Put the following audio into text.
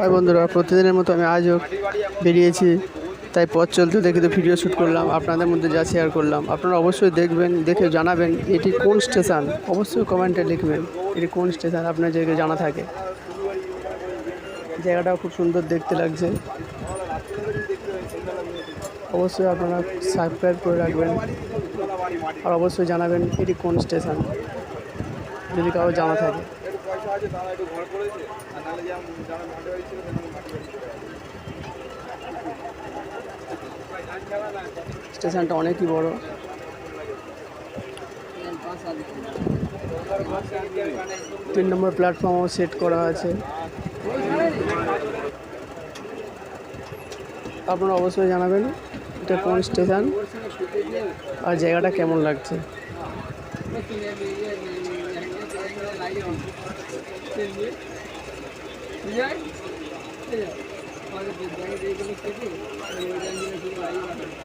High বন্ধুরা, প্রতিদিনের মতো আমি আজও বেরিয়েছি। তাই পথ চলতে দেখে তো ভিডিও শ্যুট করলাম, আপনাদের মধ্যে যা শেয়ার করলাম। আপনারা অবশ্যই দেখবেন, দেখে জানাবেন এটি কোন স্টেশন। অবশ্যই কমেন্টে লিখবেন এটি কোন স্টেশন, আপনার জায়গায় জানা থাকে। জায়গাটাও খুব সুন্দর দেখতে লাগছে। অবশ্যই আপনারা সাবস্ক্রাইব করে রাখবেন আর অবশ্যই জানাবেন এটি কোন স্টেশন, যদি কারো জানা থাকে। স্টেশনটা অনেকই বড়। 3 নম্বর প্ল্যাটফর্মও সেট করা আছে। আপনারা অবশ্যই জানাবেন এটা কোন স্টেশন আর জায়গাটা কেমন লাগছে।